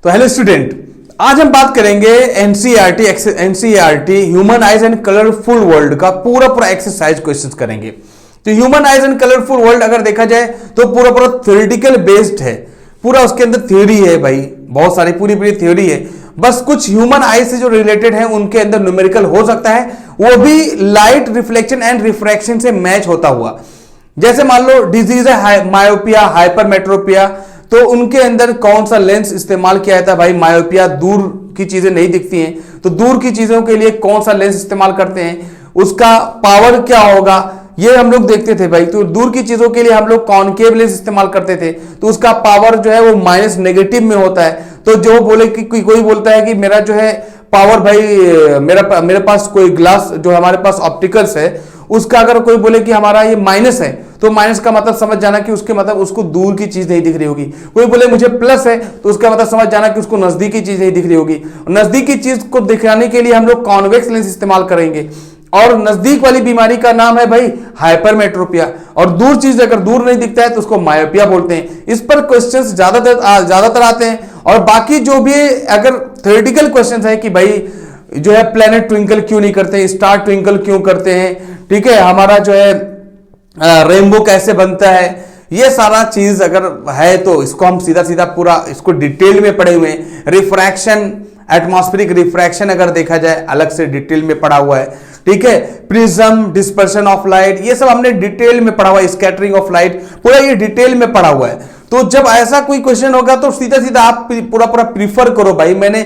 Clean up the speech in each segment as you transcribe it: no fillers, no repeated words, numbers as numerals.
तो hello student, आज हम बात करेंगे NCERT human eyes and colourful world का पूरा एक्सरसाइज क्वेश्चंस करेंगे। तो human eyes and colourful world अगर देखा जाए तो पूरा थ्योरेटिकल बेस्ड है, पूरा उसके अंदर थ्योरी है भाई, बहुत सारी पूरी थ्योरी है। बस कुछ ह्यूमन आइज से जो रिलेटेड है उनके अंदर न्यूमेरिकल हो सकता है, वो भी लाइट रिफ्लेक्शन एंड रिफ्रैक्शन से मैच होता हुआ। जैसे मान लो डिजीज है मायोपिया, हाइपरमेट्रोपिया, तो उनके अंदर कौन सा लेंस इस्तेमाल किया जाता है भाई? मायोपिया, दूर की चीजें नहीं दिखती हैं, तो दूर की चीजों के लिए कौन सा लेंस इस्तेमाल करते हैं, उसका पावर क्या होगा, ये हम लोग देखते थे भाई। तो दूर की चीजों के लिए हम लोग कॉनकेव लेंस इस्तेमाल करते थे, तो उसका पावर जो है वो माइनस नेगेटिव में होता है। तो जो बोले कि कोई बोलता है कि मेरा जो है पावर भाई, मेरे पास कोई ग्लास जो हमारे पास ऑप्टिकल्स है, उसका अगर कोई बोले कि हमारा ये माइनस है, तो माइनस का मतलब समझ जाना कि उसके मतलब उसको दूर की चीज नहीं दिख रही होगी। कोई बोले मुझे प्लस है, तो उसका मतलब समझ जाना कि उसको नजदीक की चीज नहीं दिख रही होगी। नजदीक की चीज को दिखाने के लिए हम लोग कॉन्वेक्स लेंस इस्तेमाल करेंगे, और नजदीक वाली बीमारी का नाम है भाई हाइपरमेट्रोपिया। और दूर चीज अगर दूर नहीं दिखता है तो उसको मायोपिया बोलते हैं। इस पर क्वेश्चंस ज्यादातर आते हैं। और बाकी जो भी अगर थ्योरेटिकल क्वेश्चंस है कि भाई जो है प्लेनेट ट्विंकल क्यों नहीं करते हैं, स्टार ट्विंकल क्यों करते हैं, ठीक है, हमारा जो है रेनबो कैसे बनता है, ये सारा चीज अगर है तो इसको हम सीधा पूरा इसको डिटेल में पढ़े हुए हैं। रिफ्रैक्शन, एटमॉस्फेरिक रिफ्रैक्शन अगर देखा जाए अलग से डिटेल में पढ़ा हुआ है, ठीक है। प्रिज्म, डिस्पर्शन ऑफ लाइट, ये सब हमने डिटेल में पढ़ा हुआ है। स्कैटरिंग ऑफ लाइट, पूरा ये डिटेल में पढ़ा हुआ है। तो जब ऐसा कोई क्वेश्चन होगा तो सीधा आप पूरा प्रीफर करो भाई, मैंने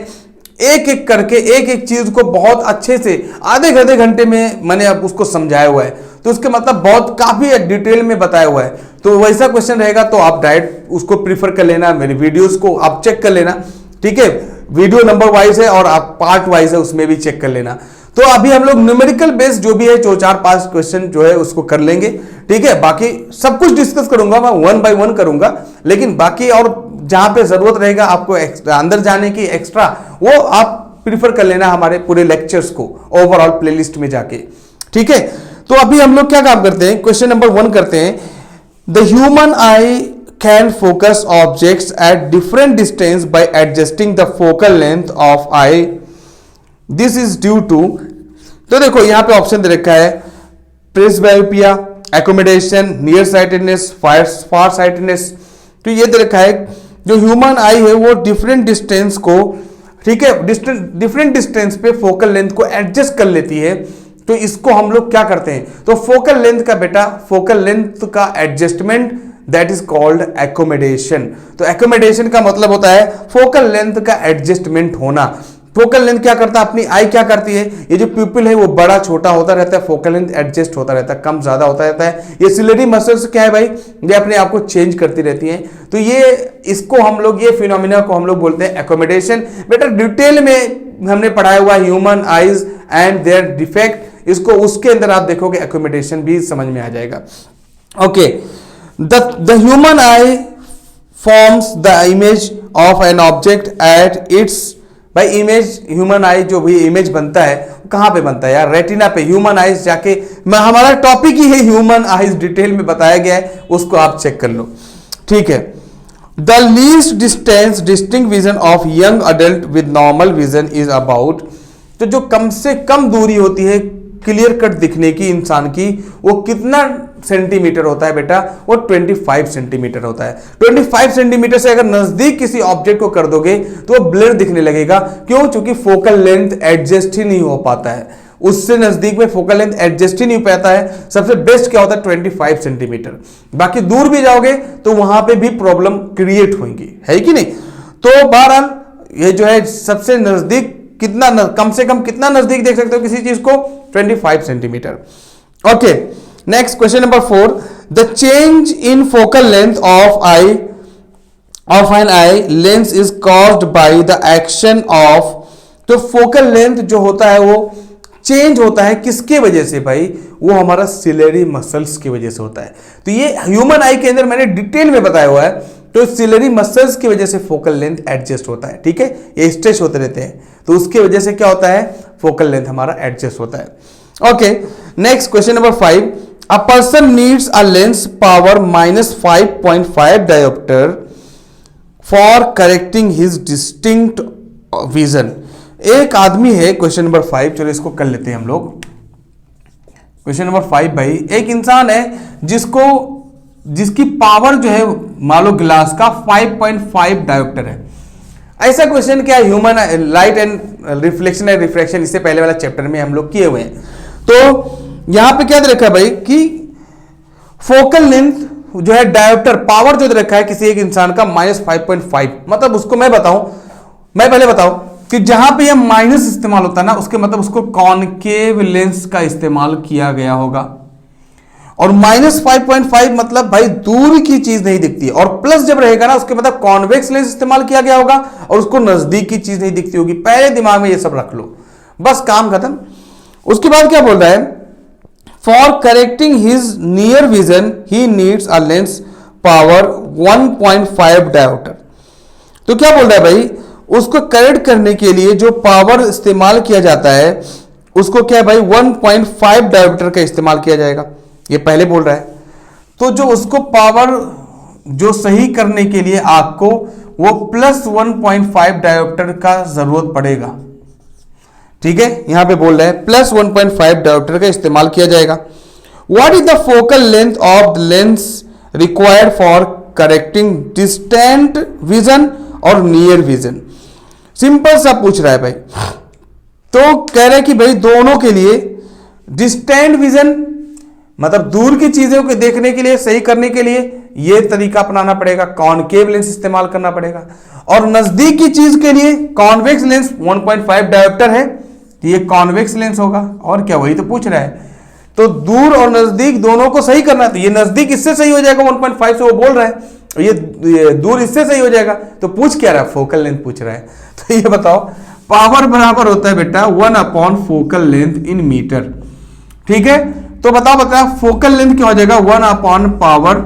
एक एक करके एक चीज को बहुत अच्छे से आधे घंटे में मैंने अब उसको समझाया हुआ है, तो उसके मतलब बहुत काफी डिटेल में बताया हुआ है। तो वैसा क्वेश्चन रहेगा तो आप डायरेक्ट उसको प्रीफर कर लेना, मेरी वीडियोस को आप चेक कर लेना, ठीक है। वीडियो नंबर वाइज है और आप पार्ट वाइज है, उसमें भी चेक कर लेना। तो अभी हम लोग न्यूमेरिकल बेस्ड जो भी है 4-5 क्वेश्चन जो है उसको कर लेंगे, ठीक है। बाकी सब कुछ डिस्कस करूंगा मैं, 1 बाय 1 करूंगा, लेकिन बाकी और जहां पे जरूरत रहेगा आपको अंदर जाने की एक्स्ट्रा, वो आप प्रीफर कर लेना हमारे पूरे लेक्चर्स को ओवरऑल प्लेलिस्ट में जाके, ठीक है। तो अभी हम लोग क्या काम करते हैं, क्वेश्चन नंबर 1 करते हैं। The human eye can focus objects at different distance by adjusting the focal length of eye, this is due to. तो देखो यहां पे ऑप्शन दे रखा है presbyopia, accommodation, near sightedness, far sightedness. तो ये दे रखा है जो ह्यूमन आई है वो डिफरेंट डिस्टेंस को, ठीक है, डिफरेंट डिस्टेंस पे फोकल लेंथ को एडजस्ट कर लेती है। तो इसको हम लोग क्या करते हैं, तो फोकल लेंथ का बेटा, फोकल लेंथ का adjustment, that is called accommodation. तो एकोमोडेशन का मतलब होता है फोकल लेंथ का एडजस्टमेंट होना। फोकल लेंथ क्या करता है, अपनी आई क्या करती है, ये जो प्यूपिल है वो बड़ा छोटा होता रहता है, फोकल लेंथ एडजस्ट होता रहता है, कम ज्यादा होता रहता है। ये सिलेरी मसल्स क्या है भाई, ये अपने आप को चेंज करती रहती हैं। तो ये इसको हम लोग, ये फिनोमिना को हम लोग बोलते हैं एकोमोडेशन। बेटा डिटेल में हमने पढ़ाया हुआ human eyes and their defect, इसको उसके अंदर आप देखोगे एकोमोडेशन भी समझ में आ जाएगा। Okay, the human I forms the image of an object at its, भाई इमेज, ह्यूमन आई जो भी इमेज बनता है कहां पे बनता है यार, रेटिना पे। ह्यूमन आईज जाके, हमारा टॉपिक ही है ह्यूमन आईज, डिटेल में बताया गया है, उसको आप चेक कर लो, ठीक है। The least distance distinct vision of young adult with normal vision is about, तो जो कम से कम दूरी होती है क्लियर कट दिखने की इंसान की, वो कितना सेंटीमीटर होता है बेटा, वो 25 सेंटीमीटर होता है। 25 सेंटीमीटर से अगर नजदीक किसी ऑब्जेक्ट को कर दोगे तो वो ब्लर दिखने लगेगा। क्यों? क्योंकि फोकल लेंथ एडजस्ट ही नहीं हो पाता है, उससे नजदीक में फोकल लेंथ एडजस्ट ही नहीं हो पाता है। सबसे बेस्ट क्या होता है 25 सेंटीमीटर। बाकी दूर भी जाओगे तो वहां पे भी प्रॉब्लम क्रिएट होंगी, है कि नहीं। तो बहरहाल ये जो है सबसे नजदीक कितना कम से कम कितना नजदीक देख सकते हो किसी चीज को, 25 centimetre. Okay, next question number 4, the change in focal length of an eye lens is caused by the action of, तो फोकल लेंथ जो होता है वो चेंज होता है किसके वजह से भाई, वो हमारा सिलेरी मसल्स की वजह से होता है। तो ये ह्यूमन आई के अंदर मैंने डिटेल में बताया हुआ है। तो सिलेरी मसल्स की वजह से फोकल लेंथ एडजस्ट होता है, ठीक है, ये स्ट्रेच होते रहते हैं, तो उसके वजह से क्या होता है, फोकल लेंथ हमारा एडजस्ट होता है। Okay, next question number 5, a person needs a lens power -5.5 dioptre for correcting his distinct vision. एक आदमी है, क्वेश्चन नंबर 5, चलो इसको कर लेते हैं हम लोग। क्वेश्चन नंबर 5 भाई, एक इंसान है जिसकी पावर जो है मान लो ग्लास का 5.5 डायोप्टर है। ऐसा क्वेश्चन क्या है, human light and reflection and refraction, इससे पहले वाला चैप्टर में हम लोग किए हुए हैं। तो यहां पे क्या दे रखा है भाई कि फोकल लेंथ जो है डायोप्टर पावर जो दे रखा है किसी एक इंसान का -5.5, मतलब उसको मैं पहले बताऊं कि जहां पे यह माइनस इस्तेमाल होता है ना, उसके मतलब उसको कॉनकेव लेंस का इस्तेमाल किया गया होगा। और -5.5 मतलब भाई दूर की चीज नहीं दिखती है, और प्लस जब रहेगा ना उसके मतलब कॉन्वेक्स लेंस इस्तेमाल किया गया होगा और उसको नजदीक की चीज नहीं दिखती होगी। पहले दिमाग में ये सब रख लो, बस काम खत्म। उसके बाद क्या बोल रहा है, for correcting his near vision he needs a lens power 1.5 dioptre. तो क्या बोल रहा है भाई, उसको करेक्ट करने के लिए जो पावर इस्तेमाल किया जाता है उसको क्या है भाई 1.5 डायोप्टर का इस्तेमाल किया जाएगा, ये पहले बोल रहा है। तो जो उसको पावर जो सही करने के लिए आपको वो +1.5 डायोप्टर का जरूरत पड़ेगा। ठीक है, यहां पे बोल रहा है +1.5 डायोप्टर का इस्तेमाल किया जाएगा। What is the focal length of the lens required for correcting distant vision और नियर विजन। सिंपल सा पूछ रहा है भाई, तो कह रहा है कि भाई दोनों के लिए डिस्टेंट विजन मतलब दूर की चीजों को देखने के लिए, सही करने के लिए यह तरीका अपनाना पड़ेगा, कॉनकेव लेंस इस्तेमाल करना पड़ेगा। और नजदीक की चीज के लिए कॉन्वेक्स लेंस 1.5 डायोप्टर है, तो ये कॉन्वेक्स लेंस होगा। और क्या, वही तो पूछ रहा है। तो दूर और नजदीक दोनों को सही करना है, तो ये नजदीक इससे सही हो जाएगा 1.5 से, वो बोल रहा है ये दूर इससे सही हो जाएगा। तो पूछ क्या रहा है, फोकल लेंथ पूछ रहा है। तो ये बताओ, पावर बराबर होता है बेटा 1 फोकल लेंथ इन मीटर। ठीक है, तो बताओ फोकल लेंथ क्या हो जाएगा 1 पावर,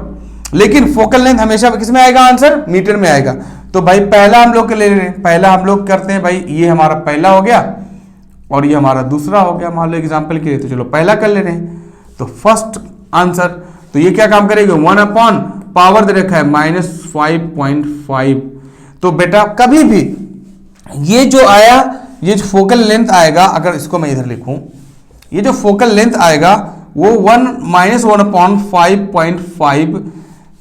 लेकिन फोकल लेंथ हमेशा किस में आएगा, आंसर मीटर में आएगा। तो भाई पहला हम लोग ले रहे हैं, पहला हम लोग करते हैं भाई, ये हमारा पहला हो गया और ये हमारा दूसरा हो गया मान लो एग्जाम्पल के लिए। तो चलो पहला कर ले रहे हैं, तो फर्स्ट आंसर, तो ये क्या काम करेगा 1 पावर दे रखा है -5.5। तो बेटा कभी भी ये जो आया, ये जो फोकल लेंथ आएगा, अगर इसको मैं इधर लिखूं, ये जो फोकल लेंथ आएगा वो -1/5.5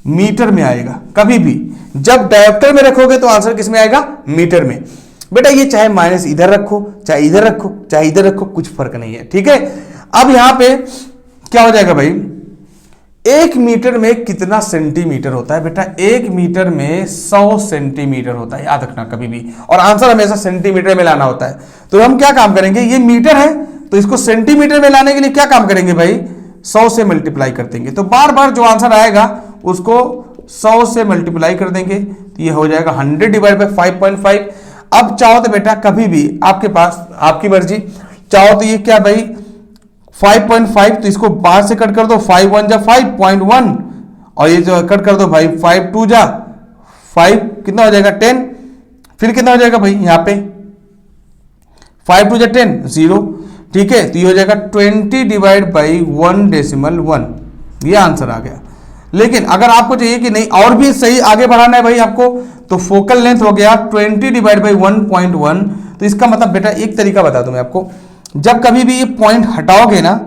मीटर में आएगा। कभी भी जब डायोप्टर में रखोगे तो आंसर किस में आएगा, मीटर में। बेटा ये चाहे माइनस इधर रखो, चाहे इधर रखो, चाहे इधर रखो, कुछ फर्क नहीं है। ठीक है, अब यहां पे क्या हो जाएगा भाई, 1 मीटर में कितना सेंटीमीटर होता है बेटा, 1 मीटर में 100 सेंटीमीटर होता है, याद रखना कभी भी। और आंसर हमेशा सेंटीमीटर में लाना होता है। तो हम क्या काम करेंगे, ये मीटर है तो इसको सेंटीमीटर में लाने के लिए क्या काम करेंगे भाई, 100 से मल्टीप्लाई कर देंगे। तो बार बार जो आंसर आएगा उसको 100 से मल्टीप्लाई कर देंगे, तो ये हो जाएगा 100 डिवाइड बाई 5.5। अब चाहो तो बेटा कभी भी आपके पास आपकी मर्जी, चाहो तो ये क्या भाई 5.5, तो इसको 5 से कट कर दो, 5 1 जा 5.1, और ये जो कट कर दो भाई 5 2 जा 5, कितना हो जाएगा 10। फिर कितना हो जाएगा भाई यहाँ पे 5 2 जा 10 0। ठीक है, तो ये हो जाएगा 20 डिवाइड बाई 1.1, ये आंसर आ गया। लेकिन अगर आपको चाहिए कि नहीं और भी सही आगे बढ़ाना है भाई आपको, तो फोकल लेंथ हो गया 20 डिवाइड बाई 1.1। तो इसका मतलब बेटा एक तरीका बता दूं मैं आपको, जब कभी भी ये पॉइंट हटाओगे ना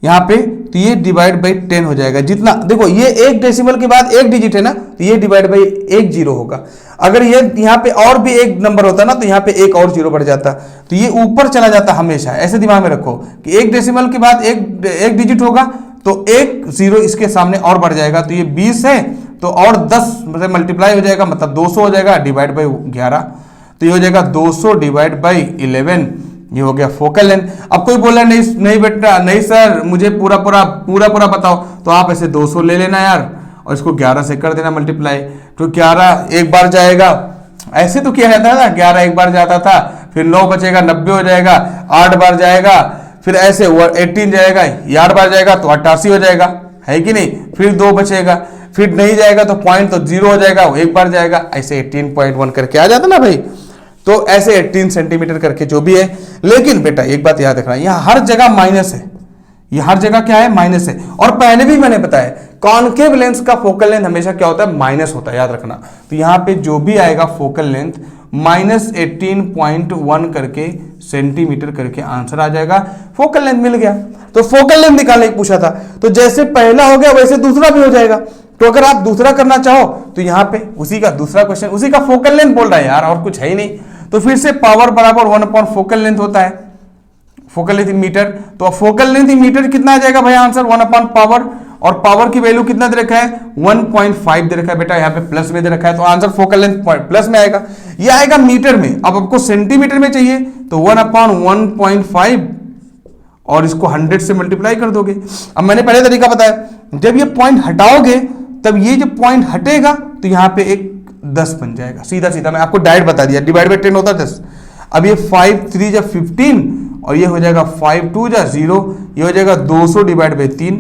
यहाँ पे, तो ये डिवाइड बाई 10 हो जाएगा। जितना देखो ये एक डेसिमल के बाद एक डिजिट है ना, तो ये डिवाइड बाई 1 जीरो होगा। अगर ये यहाँ पे और भी एक नंबर होता ना, तो यहाँ पे एक और जीरो बढ़ जाता, तो ये ऊपर चला जाता हमेशा। ऐसे दिमाग में रखो कि एक डेसिमल के बाद एक डिजिट होगा, तो एक जीरो इसके सामने और बढ़ जाएगा। तो ये 20 है तो और 10 मतलब मल्टीप्लाई हो जाएगा, मतलब 200 हो जाएगा डिवाइड बाई 11, तो ये हो जाएगा 200 डिवाइड बाई 11, ये हो गया फोकल लेंथ। अब कोई बोला नहीं बेटा नहीं सर मुझे पूरा बताओ, तो आप ऐसे 200 ले लेना यार और इसको 11 से कर देना मल्टीप्लाई। तो 11 एक बार जाएगा, ऐसे तो किया जाता है ना, 11 एक बार जाता था, फिर 9 बचेगा 90 हो जाएगा, 8 बार जाएगा, फिर ऐसे 18 जाएगा, 8 बार जाएगा तो 88 हो जाएगा, है कि नहीं। फिर 2 बचेगा, फिर नहीं जाएगा तो पॉइंट तो 0 हो जाएगा, एक बार जाएगा, ऐसे 18.1 करके आ जाता ना भाई। तो ऐसे 18 सेंटीमीटर करके जो भी है। लेकिन बेटा एक बात याद रखना, यहाँ हर जगह माइनस है, ये हर जगह क्या है, माइनस है। और पहले भी मैंने बताया कॉनकेव लेंस का फोकल लेंथ हमेशा क्या होता है, माइनस होता है, याद रखना। तो यहाँ पे जो भी आएगा फोकल लेंथ -18.1 करके सेंटीमीटर करके आंसर आ जाएगा। फोकल लेंथ मिल गया। तो फोकल लेंथ निकालने की पूछा था, तो जैसे पहला हो गया वैसे दूसरा भी हो जाएगा। तो अगर आप दूसरा करना चाहो तो यहाँ पे उसी का दूसरा क्वेश्चन उसी का फोकल लेंथ बोल रहा है यार, और कुछ है ही नहीं। तो फिर से पावर बराबर 1 फोकल लेंथ होता है, फोकल लेंथ इन मीटर। तो फोकल लेंथ इन मीटर कितना आ जाएगा भाई आंसर, 1 पावर। और पावर की वैल्यू कितना दे रखा है, 1.5 दे रखा है बेटा, यहाँ पे प्लस में दे रखा है, तो आंसर फोकल लेंथ प्लस में आएगा। ये आएगा मीटर में। अब आपको सेंटीमीटर में चाहिए तो 1/1.5 और इसको 100 से मल्टीप्लाई कर दोगे। अब मैंने पहले तरीका बताया, जब ये पॉइंट हटाओगे तब ये जो पॉइंट हटेगा तो यहाँ पे एक 10 बन जाएगा। सीधा सीधा मैं आपको डायरेक्ट बता दिया, डिवाइड बाई 10 होता है 10। अब ये 5 3 जा 15 और ये हो जाएगा 5 2 जा 0, ये हो जाएगा 200 डिवाइड बाई 3।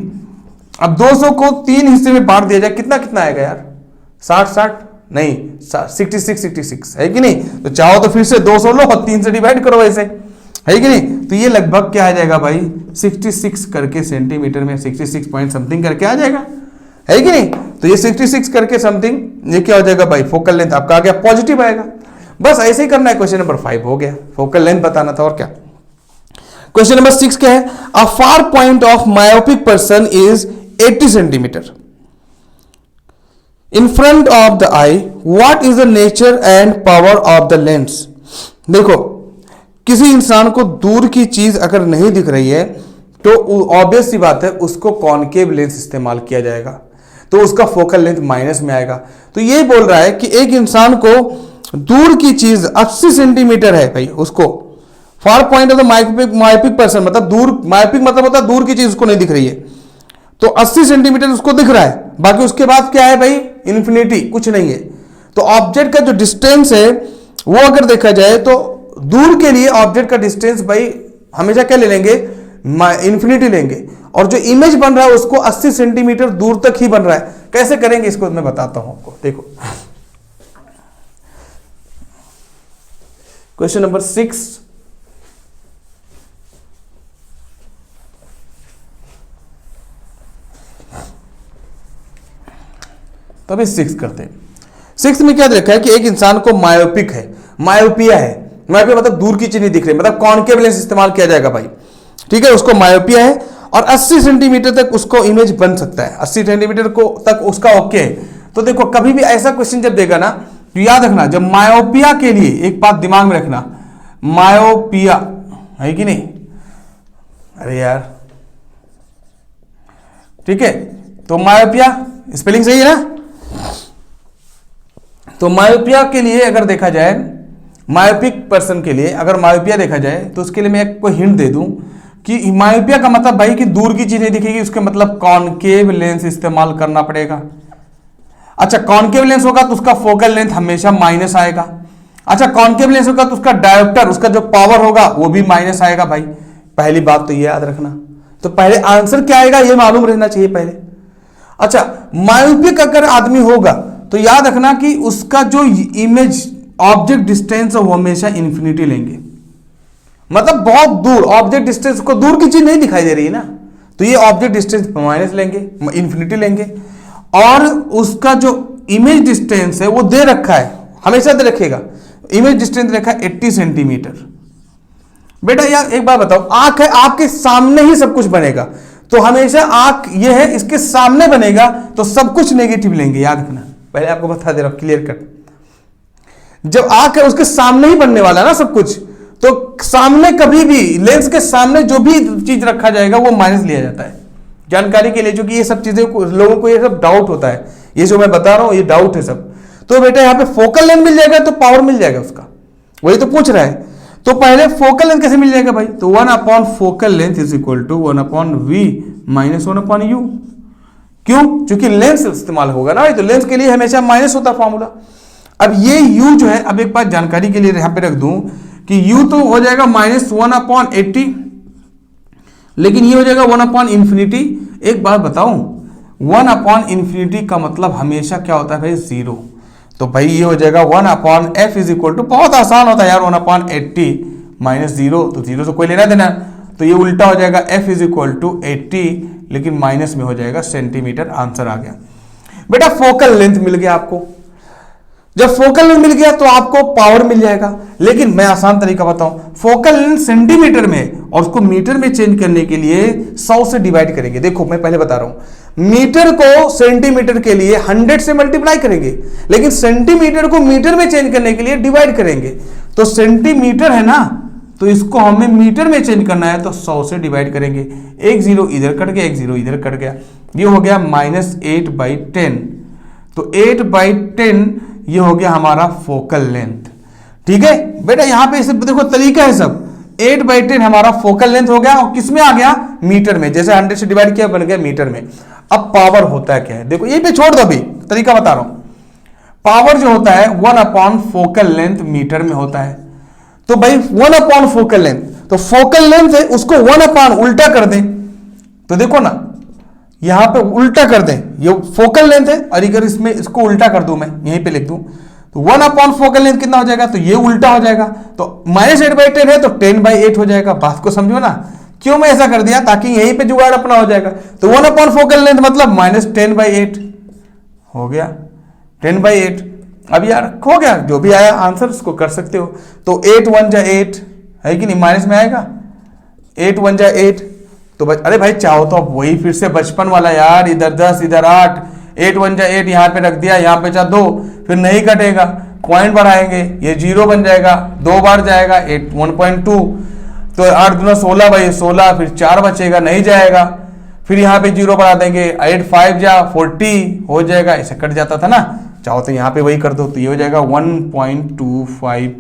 अब 200 को 3 हिस्से में बांट दिया जाए, कितना कितना आएगा यार, 60 नहीं 66 है कि नहीं। तो चाहो तो फिर से 200 लो और 3 से डिवाइड करो, ऐसे है कि नहीं। तो ये लगभग क्या आ जाएगा भाई, 66 करके सेंटीमीटर में 66 पॉइंट समथिंग करके आ जाएगा, है कि नहीं। तो ये 66 करके समथिंग ये क्या हो जाएगा भाई, फोकल लेंथ आपका आ गया, पॉजिटिव आएगा। बस ऐसे ही करना है। क्वेश्चन नंबर 5 हो गया, फोकल लेंथ बताना था और क्या। क्वेश्चन नंबर 6 क्या है, a far point of myopic person is 80 centimetre in front of the eye, what is the nature and power of the lens. देखो, किसी इंसान को दूर की चीज अगर नहीं दिख रही है तो ऑब्वियस सी बात है उसको कॉनकेव लेंस इस्तेमाल किया जाएगा, तो उसका फोकल लेंथ माइनस में आएगा। तो ये बोल रहा है कि एक इंसान को दूर की चीज 80 सेंटीमीटर है भाई, उसको फार point of the myopic person, मतलब दूर, मायोपिक मतलब होता है दूर की चीज उसको नहीं दिख रही है, तो 80 सेंटीमीटर उसको दिख रहा है, बाकी उसके बाद क्या है भाई, इन्फिनिटी, कुछ नहीं है। तो ऑब्जेक्ट का जो डिस्टेंस है वो अगर देखा जाए तो दूर के लिए ऑब्जेक्ट का डिस्टेंस भाई हमेशा क्या ले लेंगे, इन्फिनिटी लेंगे। और जो इमेज बन रहा है उसको 80 सेंटीमीटर दूर तक ही बन रहा है। कैसे करेंगे इसको मैं बताता हूं आपको। देखो क्वेश्चन नंबर 6, तो अभी 6 करते हैं। 6 में क्या देखा है कि एक इंसान को मायोपिक है, मायोपिया है, मायोपिया मतलब दूर की चीज नहीं दिख रही, मतलब कॉनकेव लेंस इस्तेमाल किया जाएगा भाई, ठीक है। उसको मायोपिया है और 80 सेंटीमीटर तक उसको इमेज बन सकता है, 80 सेंटीमीटर को तक उसका ओके है। तो देखो कभी भी ऐसा क्वेश्चन जब देगा ना तो याद रखना, जब मायोपिया के लिए एक बात दिमाग में रखना, मायोपिया है कि नहीं, अरे यार ठीक है। तो मायोपिया स्पेलिंग सही है ना। तो मायोपिया के लिए अगर देखा जाए, मायोपिक पर्सन के लिए अगर मायोपिया देखा जाए तो उसके लिए मैं आपको हिंट दे दूं कि मायोपिया का मतलब भाई कि दूर की चीज नहीं दिखेगी, उसके मतलब कॉनकेव लेंस इस्तेमाल करना पड़ेगा। अच्छा, कॉनकेव लेंस होगा तो उसका फोकल लेंथ हमेशा माइनस आएगा। अच्छा, कॉनकेव लेंस होगा तो उसका डायोप्टर, उसका जो पावर होगा वो भी माइनस आएगा भाई। पहली बात तो ये याद रखना। तो पहले आंसर क्या आएगा ये मालूम रहना चाहिए पहले। अच्छा, मायोपिक अगर आदमी होगा तो याद रखना कि उसका जो इमेज ऑब्जेक्ट डिस्टेंस है वो हमेशा इन्फिनिटी लेंगे, मतलब बहुत दूर ऑब्जेक्ट डिस्टेंस को, दूर की चीज नहीं दिखाई दे रही है ना, तो ये ऑब्जेक्ट डिस्टेंस माइनस लेंगे, इन्फिनिटी लेंगे। और उसका जो इमेज डिस्टेंस है वो दे रखा है, हमेशा दे रखेगा, इमेज डिस्टेंस रखा है 80 सेंटीमीटर। बेटा यार एक बात बताओ, आंख है, आपके सामने ही सब कुछ बनेगा, तो हमेशा आंख ये है इसके सामने बनेगा तो सब कुछ नेगेटिव लेंगे, याद रखना। पहले आपको बता दे रहा हूं क्लियर कट, जब आंख है उसके सामने ही बनने वाला है ना सब कुछ, तो सामने कभी भी लेंस के सामने जो भी चीज रखा जाएगा वो माइनस लिया जाता है। जानकारी के लिए, जो कि ये सब चीजें लोगों को ये सब डाउट होता है, ये जो मैं बता रहा हूं ये डाउट है सब। तो बेटा यहाँ पे फोकल लेंथ मिल जाएगा तो पावर मिल जाएगा उसका, वही तो पूछ रहा है। तो पहले फोकल लेंथ कैसे मिल जाएगा भाई, तो 1 focal length is equal to 1/v minus 1/u। क्यों? क्योंकि लेंस इस्तेमाल होगा ना, तो लेंस के लिए हमेशा माइनस होता फॉर्मूला। अब ये u जो है, अब एक बात जानकारी के लिए यहां पे रख दूं कि u तो हो जाएगा -1/80, लेकिन ये हो जाएगा 1/∞। एक बात बताऊं, 1/∞ का मतलब हमेशा क्या होता है भाई, 0। तो भाई ये हो जाएगा 1/f इज इक्वल टू, बहुत आसान होता है यार, 1/80 -0, तो 0 से कोई लेना देना, तो ये उल्टा हो जाएगा, f इज इक्वल टू 80, लेकिन माइनस में हो जाएगा सेंटीमीटर, आंसर आ गया। बेटा फोकल लेंथ मिल गया आपको, जब फोकल लेंथ मिल गया तो आपको पावर मिल जाएगा। लेकिन मैं आसान तरीका बताऊं, फोकल लेंथ सेंटीमीटर में और उसको मीटर में चेंज करने के लिए 100 से डिवाइड करेंगे। देखो मैं पहले बता रहा हूं, मीटर को सेंटीमीटर के लिए 100 से मल्टीप्लाई करेंगे, लेकिन सेंटीमीटर को मीटर में चेंज करने के लिए डिवाइड करेंगे। तो सेंटीमीटर है ना, तो इसको हमें मीटर में चेंज करना है तो 100 से डिवाइड करेंगे। एक जीरो इधर कट गया, एक जीरो इधर कट गया, ये हो गया -8/10। तो 8/10 ये हो गया हमारा फोकल लेंथ। ठीक है बेटा, यहां पे देखो तरीका है सब, 8/10 हमारा फोकल लेंथ हो गया और किसमें आ गया, मीटर में। जैसे 100 से डिवाइड किया बन गया मीटर में। अब पावर होता है क्या है, देखो यहीं पे छोड़ दो, अभी तरीका बता रहा हूं। पावर जो होता है 1 फोकल लेंथ मीटर में होता है। तो भाई 1 फोकल लेंथ, तो फोकल लेंथ है उसको 1 उल्टा कर दें, तो देखो ना यहां पे उल्टा कर दें, ये फोकल लेंथ है और अगर इसमें इसको उल्टा कर दूं, मैं यहीं पे लिख दूं, तो 1 फोकल लेंथ कितना हो जाएगा, तो ये उल्टा हो जाएगा। तो -8/10 है तो 10/8 हो जाएगा। बात को समझो ना, क्यों मैं ऐसा कर दिया, ताकि यहीं पे जुगाड़ अपना हो जाएगा। तो 1 फोकल लेंथ मतलब -10/8 हो गया, 10/8। अब यार हो गया, जो भी आया आंसर उसको कर सकते हो। तो 8 1 जा 8 है कि नहीं, माइनस में आएगा, 8 1 जा 8। तो अरे भाई चाहो तो अब वही फिर से बचपन वाला यार, इधर 10 इधर 8, 8 1 जा 8 यहाँ पे रख दिया, यहाँ पे 2, फिर नहीं कटेगा, पॉइंट बढ़ाएंगे, ये 0 बन जाएगा, 2 बार जाएगा 1.2, तो 8 दूना 16 भाई 16, फिर 4 बचेगा नहीं जाएगा, फिर यहाँ पे 0 बढ़ा देंगे, 8 5 जा 40 हो जाएगा, ऐसे कट जाता था ना। चाहो तो यहाँ पे वही कर दो, तो ये हो जाएगा 1.25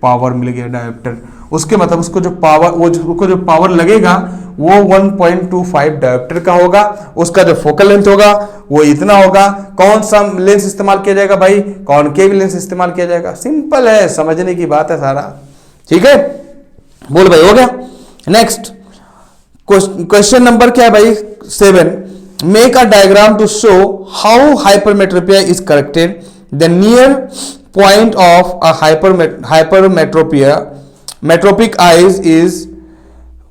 पावर मिल गया डायोप्टर। उसके मतलब उसको जो पावर उसको जो पावर लगेगा वो 1.25 डायोप्टर का होगा। उसका जो फोकल लेंथ होगा वो इतना होगा। कौन सा लेंस इस्तेमाल किया जाएगा भाई, कॉनकेव लेंस इस्तेमाल किया जाएगा। सिंपल है, समझने की बात है सारा। ठीक है, बोल भाई, हो गया। नेक्स्ट क्वेश्चन नंबर क्या है भाई, 7। Make a diagram to show how hypermetropia is corrected. The near point of a hypermetropic eyes is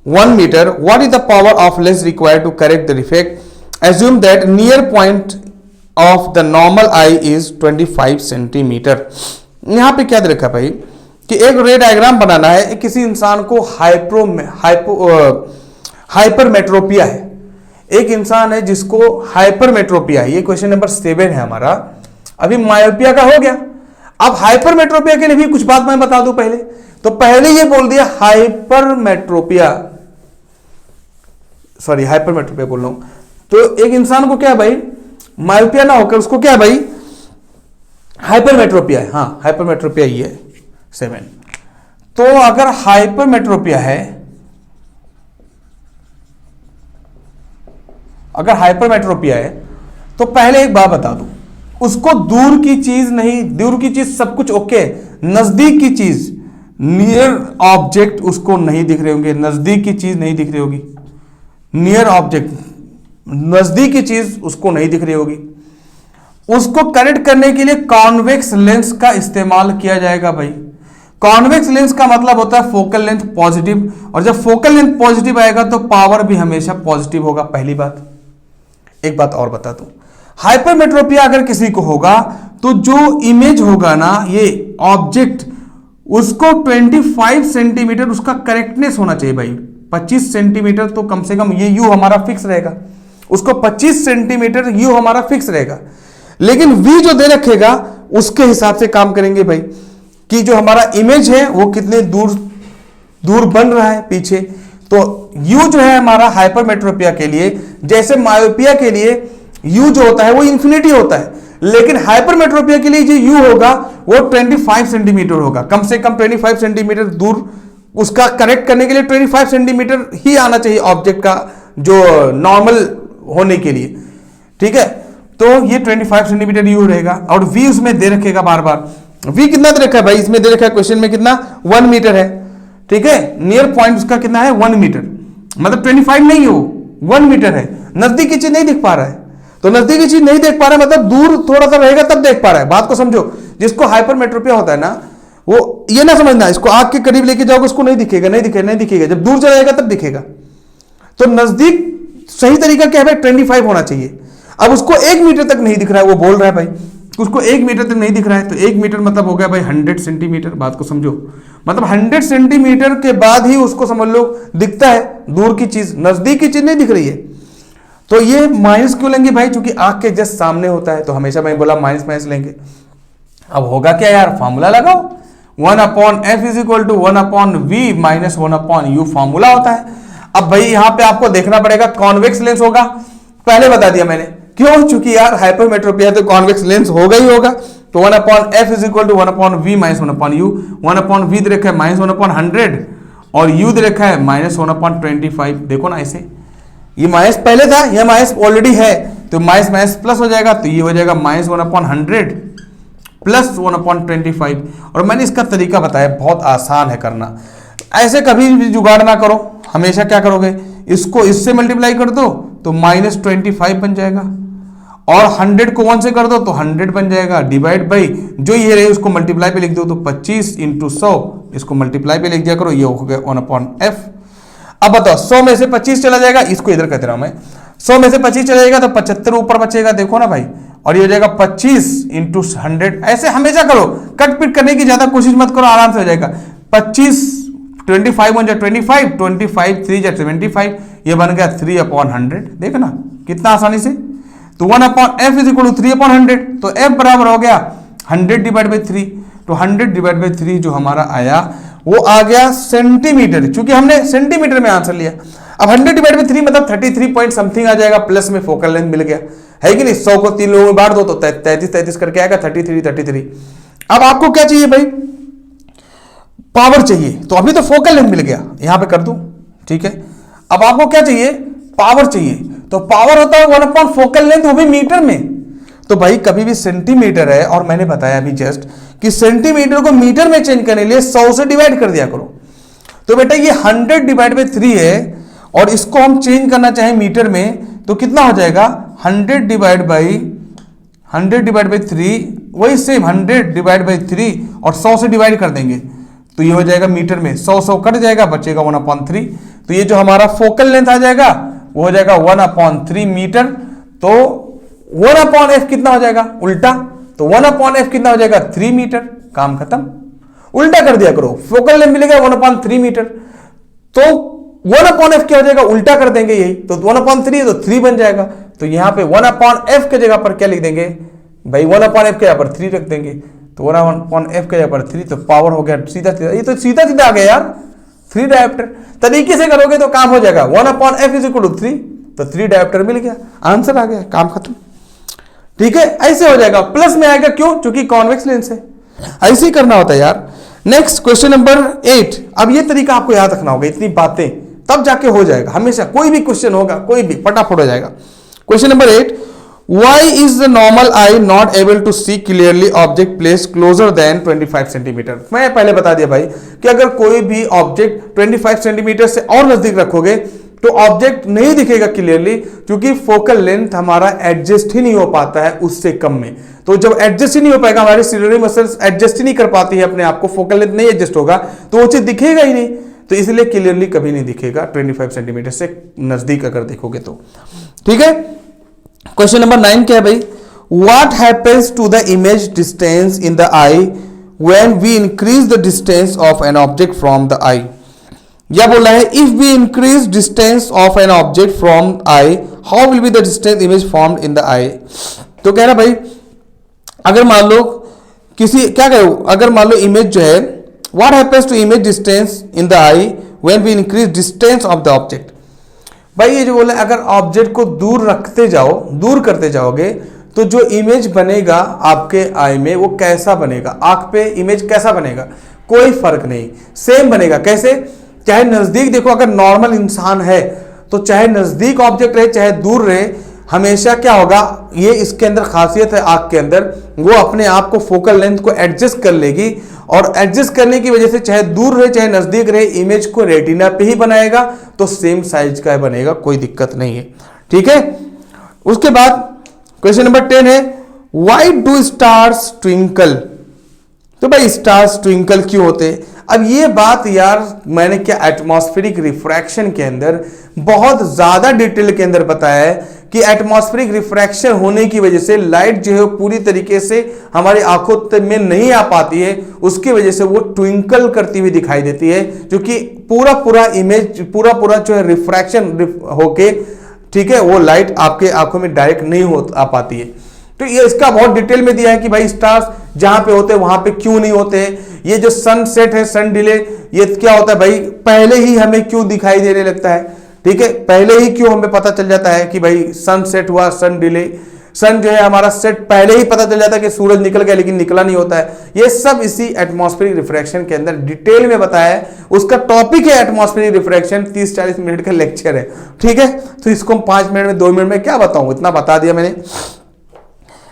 1 meter. What is the power of lens required to correct the defect? Assume that near point of the normal eye is 25 centimetre. यहाँ पे क्या दे रखा भाई कि एक रे diagram बनाना है, किसी इंसान को हाइपरमेट्रोपिया है। एक इंसान है जिसको हाइपरमेट्रोपिया है, ये क्वेश्चन नंबर 7 है हमारा। अभी मायोपिया का हो गया, अब हाइपरमेट्रोपिया के लिए भी कुछ बात मैं बता दूं पहले। तो पहले ये बोल दिया हाइपरमेट्रोपिया बोल रहा हूं। तो एक इंसान को क्या है भाई, मायोपिया ना होकर उसको क्या है भाई, हाइपरमेट्रोपिया है। हाँ, हाइपरमेट्रोपिया ही है 7। तो अगर हाइपरमेट्रोपिया है, तो पहले एक बात बता दूं, उसको दूर की चीज नहीं, दूर की चीज सब कुछ ओके, नजदीक की चीज, नियर ऑब्जेक्ट उसको नहीं दिख रहे होंगे, नजदीक की चीज नहीं दिख रही होगी, नियर ऑब्जेक्ट नजदीक की चीज उसको नहीं दिख रही होगी। उसको करेक्ट करने के लिए कॉन्वेक्स लेंस का इस्तेमाल किया जाएगा भाई। कॉन्वेक्स लेंस का मतलब होता है फोकल लेंथ पॉजिटिव, और जब फोकल लेंथ पॉजिटिव आएगा तो पावर भी हमेशा पॉजिटिव होगा। पहली बात। एक बात और बता दूं, हाइपरमेट्रोपिया अगर किसी को होगा तो जो इमेज होगा ना, ये ऑब्जेक्ट, उसको 25 सेंटीमीटर उसका करेक्टनेस होना चाहिए भाई। 25 सेंटीमीटर तो कम से कम ये यू हमारा फिक्स रहेगा, उसको 25 सेंटीमीटर यू हमारा फिक्स रहेगा। लेकिन वी जो दे रखेगा उसके हिसाब से काम करेंगे भाई, कि जो हमारा इमेज है वो कितने दूर बन रहा है पीछे। तो यू जो है हमारा हाइपरमेट्रोपिया के लिए, जैसे मायोपिया के लिए यू जो होता है वो इंफिनिटी होता है, लेकिन हाइपरमेट्रोपिया के लिए जो यू होगा वो 25 सेंटीमीटर होगा। कम से कम 25 सेंटीमीटर दूर उसका करेक्ट करने के लिए 25 सेंटीमीटर ही आना चाहिए ऑब्जेक्ट का, जो नॉर्मल होने के लिए। ठीक है, तो ये 25 सेंटीमीटर यू रहेगा, और वी उसमें दे रखेगा बार बार। वी कितना दे रखा है भाई, इसमें दे रखा है क्वेश्चन में कितना, 1 मीटर है। ठीक है, नियर पॉइंट उसका कितना है, 1 मीटर, मतलब 25 नहीं हो, 1 मीटर है। नजदीक की चीज नहीं दिख पा रहा है, तो नजदीक की चीज नहीं देख पा रहा है मतलब दूर थोड़ा सा रहेगा तब देख पा रहा है। बात को समझो, जिसको हाइपरमेट्रोपिया होता है ना, वो ये ना समझना, इसको आग के करीब लेके जाओगे उसको नहीं दिखेगा, नहीं दिखेगा, नहीं दिखेगा, जब दूर चला जाएगा तब दिखेगा। तो नजदीक सही तरीका क्या है भाई, 25 होना चाहिए। अब उसको 1 मीटर तक नहीं दिख रहा है, वो बोल रहा है भाई उसको 1 मीटर तक नहीं दिख रहा है, तो 1 मीटर मतलब हो गया भाई 100 सेंटीमीटर। बात को समझो, मतलब 100 सेंटीमीटर के बाद ही उसको समझ लो दिखता है, दूर की चीज, नजदीक की चीज नहीं दिख रही है। तो ये माइनस क्यों लेंगे भाई, क्योंकि आंख के जस्ट सामने होता है, तो हमेशा मैं बोला माइनस माइनस लेंगे। अब होगा क्या यार, फॉर्मूला लगाओ, 1/f is equal to 1/v minus 1/u formula होता है। अब भाई यहां पे आपको देखना पड़ेगा, कॉन्वेक्स लेंस होगा, पहले बता दिया मैंने, क्यों, चूंकि यार हाइपरमेट्रोपिया तो कॉन्वेक्स लेंस होगा ही होगा। तो 1/f is equal to 1/v minus 1/u, 1/v दे रखा है माइनस 1/100 और u दे रखा है माइनस 1/25। देखो ना ऐसे, ये माइनस पहले था, यह माइनस ऑलरेडी है, तो माइनस माइनस प्लस हो जाएगा, तो ये हो जाएगा माइनस 1/100 प्लस 1/25। और मैंने इसका तरीका बताया, बहुत आसान है करना, ऐसे कभी भी जुगाड़ ना करो, हमेशा क्या करोगे, इसको इससे मल्टीप्लाई कर दो तो -25 बन जाएगा, और 100 को 1 से कर दो तो 100 बन जाएगा, डिवाइड बाई जो ये रहे उसको मल्टीप्लाई पे लिख दो, तो 25 × 100 इसको मल्टीप्लाई पे लिख दिया करो, ये हो गया 1/f। अब बताओ 100 में से 25 चला जाएगा, इसको इधर कहते रहा मैं, 100 में से 25 चला जाएगा तो 75 ऊपर बचेगा, देखो ना भाई, और ये हो जाएगा 25 × 100। ऐसे हमेशा करो, कट पिट करने की ज्यादा कोशिश मत करो, आराम से हो जाएगा। 25 25 1 25, 25 3 25, ये बन गया 3/100। देखो ना कितना आसानी से। तो 1/f इज इक्वल टू 3/100, तो f बराबर हो गया 100 डिवाइड बाई 3। तो 100 डिवाइड बाई 3 जो हमारा आया वो आ गया सेंटीमीटर, क्योंकि हमने सेंटीमीटर में आंसर लिया। अब 100 डिवाइड बाई 3 मतलब 33 पॉइंट समथिंग आ जाएगा, प्लस में फोकल लेंथ मिल गया, है कि नहीं। 100 को 3 लोगों में बांट दो तो 33 करके आएगा, 33। अब आपको क्या चाहिए भाई, पावर चाहिए, तो अभी तो फोकल लेंथ मिल गया, यहां पे कर दूं, ठीक है। अब आपको क्या चाहिए, पावर चाहिए, तो पावर होता है 1/, फोकल लेंथ, वो भी मीटर में। तो भाई कभी भी सेंटीमीटर है, और मैंने बताया अभी जस्ट कि सेंटीमीटर को मीटर में चेंज करने के लिए 100 से डिवाइड कर दिया करो। तो बेटा ये 100 डिवाइड बाई 3 है, और इसको हम चेंज करना चाहें मीटर में तो कितना हो जाएगा, 100 डिवाइड बाई 3, वही सेम 100 डिवाइड बाई 3 और 100 से डिवाइड कर देंगे, तो ये हो जाएगा मीटर में, 100 कट जाएगा, बचेगा 1/3। तो ये जो हमारा फोकल लेंथ आ जाएगा वो हो जाएगा 1/3 मीटर। तो 1/f कितना हो जाएगा, उल्टा, तो 1/f कितना हो जाएगा, 3 मीटर। काम खत्म, उल्टा कर दिया करो, फोकल लेंथ मिलेगा 1/3 मीटर, तो 1/f क्या हो जाएगा, उल्टा कर देंगे यही, तो 1/3 तो 3 बन जाएगा। तो यहां पे 1/f के जगह पर क्या लिख देंगे भाई, 1/f के जगह पर 3 रख देंगे, तो 1/f के जगह पर 3, तो पावर हो गया सीधा सीधा, ये तो सीधा सीधा आ गया यार, 3 डायोप्टर। तरीके से करोगे तो काम हो जाएगा, 1/f इज इक्वल टू 3, तो 3 डायोप्टर मिल गया, आंसर आ गया, काम खत्म। ठीक है, ऐसे हो जाएगा, प्लस में आएगा, क्यों, क्योंकि कॉन्वेक्स लेंस है, ऐसे ही करना होता है यार। Next question number 8। अब ये तरीका आपको याद रखना होगा, इतनी बातें तब जाके हो जाएगा, हमेशा कोई भी क्वेश्चन होगा, कोई भी फटाफट हो जाएगा। Question number 8, Why is the normal eye not able to see clearly object placed closer than 25 centimetre? मैं पहले बता दिया भाई कि अगर कोई भी ऑब्जेक्ट 25 सेंटीमीटर से और नजदीक रखोगे तो ऑब्जेक्ट नहीं दिखेगा क्लियरली, क्योंकि फोकल लेंथ हमारा एडजस्ट ही नहीं हो पाता है उससे कम में। तो जब एडजस्ट ही नहीं हो पाएगा, हमारी सिलियरी मसल्स एडजस्ट ही नहीं कर पाती है अपने आप को, फोकल लेंथ नहीं एडजस्ट होगा, तो वो चीज दिखेगा ही नहीं, तो इसलिए क्लियरली कभी नहीं दिखेगा 25 सेंटीमीटर से नजदीक अगर देखोगे तो। ठीक है, क्वेश्चन नंबर 9 क्या है भाई, what happens to the image distance in the eye when we increase the distance of an object from the eye. यह बोला है if we increase distance of an object from eye how will be the distance image formed in the eye. तो कह रहा भाई अगर मान लो किसी क्या कहो, अगर मान लो इमेज जो है, what happens to image distance in the eye when we increase distance of the object. भाई ये जो बोला, अगर ऑब्जेक्ट को दूर रखते जाओ, दूर करते जाओगे, तो जो इमेज बनेगा आपके आई में वो कैसा बनेगा, आंख पे इमेज कैसा बनेगा, कोई फर्क नहीं, सेम बनेगा। कैसे, चाहे नजदीक देखो, अगर नॉर्मल इंसान है तो चाहे नजदीक ऑब्जेक्ट रहे चाहे दूर रहे, हमेशा क्या होगा, ये इसके अंदर खासियत है आंख के अंदर, वो अपने आप को फोकल लेंथ को एडजस्ट कर लेगी, और एडजस्ट करने की वजह से चाहे दूर रहे चाहे नजदीक रहे, इमेज को रेटिना पे ही बनाएगा, तो सेम साइज का बनेगा, कोई दिक्कत नहीं है। ठीक है, उसके बाद क्वेश्चन नंबर 10 है, व्हाई डू स्टार्स ट्विंकल तो भाई स्टार्स ट्विंकल क्यों होते हैं? अब ये बात यार मैंने क्या एटमॉस्फेरिक रिफ्रैक्शन के अंदर बहुत ज्यादा डिटेल के अंदर बताया है कि एटमॉस्फेरिक रिफ्रैक्शन होने की वजह से लाइट जो है पूरी तरीके से हमारी आंखों में नहीं आ पाती है, उसकी वजह से वो ट्विंकल करती हुई दिखाई देती है, जो कि पूरा इमेज पूरा जो है रिफ्रैक्शन होके, ठीक है, वो लाइट आपके आंखों में डायरेक्ट नहीं आ पाती है। तो ये इसका बहुत डिटेल में दिया है कि भाई स्टार्स जहां पे होते हैं वहां पे क्यों नहीं होते हैं। ये जो सनसेट है, सन डिले, ये क्या होता है भाई, पहले ही हमें क्यों दिखाई देने लगता है, ठीक है, पहले ही क्यों हमें पता चल जाता है कि भाई सनसेट हुआ, सन डिले, सन जो है हमारा सेट पहले ही पता चल जाता है कि सूरज निकल गया, लेकिन निकला नहीं होता है। ये सब इसी एटमॉस्फेरिक रिफ्रैक्शन के अंदर डिटेल में बताया है। उसका टॉपिक है एटमॉस्फेरिक रिफ्रैक्शन, 30-40 मिनट का लेक्चर है, ठीक है। तो इसको हम 5 मिनट में 2 मिनट में क्या बताऊं, इतना बता दिया मैंने।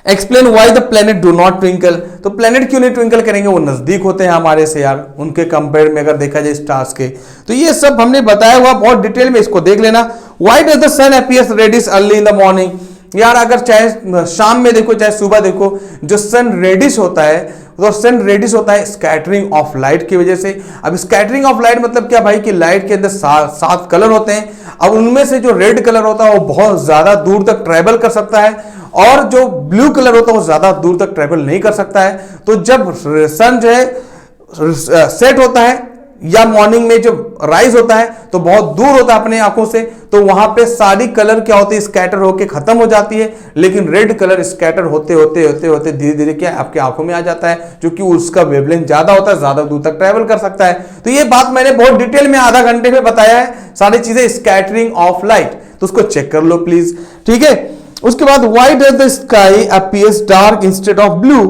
Explain why the planet do not twinkle, तो प्लेनेट क्यों नहीं ट्विंकल करेंगे, वो नजदीक होते हैं हमारे से यार, उनके कंपेयर में अगर देखा जाए स्टार्स के। तो ये सब हमने बताया हुआ बहुत डिटेल में, इसको देख लेना। Why does the sun appears reddish early in the morning, यार अगर चाहे शाम में देखो चाहे सुबह देखो, जो सन रेडिश होता है, तो सन रेडिश होता है स्कैटरिंग ऑफ लाइट की वजह से। अब स्कैटरिंग ऑफ लाइट मतलब क्या भाई, कि लाइट के अंदर 7 कलर होते हैं। अब उनमें से जो रेड कलर होता है वो बहुत ज्यादा दूर तक ट्रेवल कर सकता है, और जो ब्लू कलर होता है वो ज्यादा दूर तक ट्रेवल नहीं कर सकता है। तो जब सन जो है सेट होता है या मॉर्निंग में जब राइज होता है तो बहुत दूर होता है अपने आंखों से, तो वहां पे सारी कलर क्या होती है, स्कैटर होके खत्म हो जाती है। लेकिन रेड कलर स्कैटर होते होते धीरे धीरे क्या आपके आंखों में आ जाता है, क्योंकि उसका वेवलेंथ ज्यादा होता है, ज्यादा दूर तक ट्रेवल कर सकता है। तो ये बात मैंने बहुत डिटेल में आधा घंटे में बताया है, सारी चीजें स्कैटरिंग ऑफ लाइट, तो उसको चेक कर लो प्लीज, ठीक है। उसके बाद why does the sky appears dark instead of blue,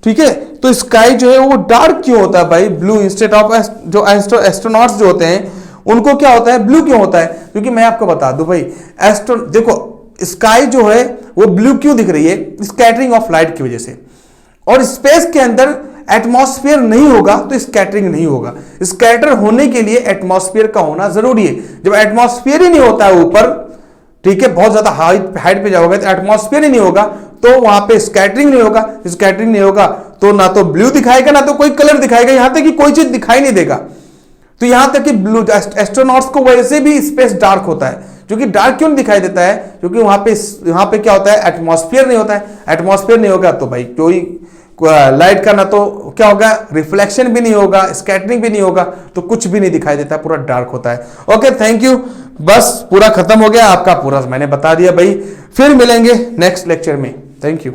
ठीक है। तो स्काई जो है वो डार्क क्यों होता है भाई, ब्लू इंस्टेड ऑफ, जो एस्ट्रोनॉट्स जो होते हैं उनको क्या होता है, ब्लू क्यों होता है, क्योंकि मैं आपको बता दूं भाई, देखो स्काई जो है वो ब्लू क्यों दिख रही है, स्कैटरिंग ऑफ लाइट की वजह से। और स्पेस के अंदर एटमॉस्फेयर नहीं होगा तो स्कैटरिंग नहीं होगा। स्कैटर होने के लिए एटमॉस्फेयर का होना जरूरी है। जब एटमॉस्फेयर ही नहीं होता है ऊपर, ठीक है, बहुत ज्यादा हाइट पे जाओगे तो एटमॉस्फेयर ही नहीं होगा, तो वहां पे स्कैटरिंग नहीं होगा। स्कैटरिंग नहीं होगा तो ना तो ब्लू दिखाएगा ना तो कोई कलर दिखाएगा, यहां तक कि कोई चीज दिखाई नहीं देगा। तो यहां तक कि ब्लू एस्ट्रोनॉट्स को वैसे भी स्पेस डार्क होता है, क्योंकि डार्क क्यों दिखाई देता है, क्योंकि वहां पे क्या होता है, एटमॉस्फेयर नहीं होता है। एटमॉस्फेयर नहीं होगा तो भाई कोई लाइट का ना तो क्या होगा, रिफ्लेक्शन भी नहीं होगा, स्कैटरिंग भी नहीं होगा, तो कुछ भी नहीं दिखाई देता, पूरा डार्क होता है। ओके, थैंक यू, बस पूरा खत्म हो गया आपका, पूरा मैंने बता दिया भाई। फिर मिलेंगे नेक्स्ट लेक्चर में, थैंक यू।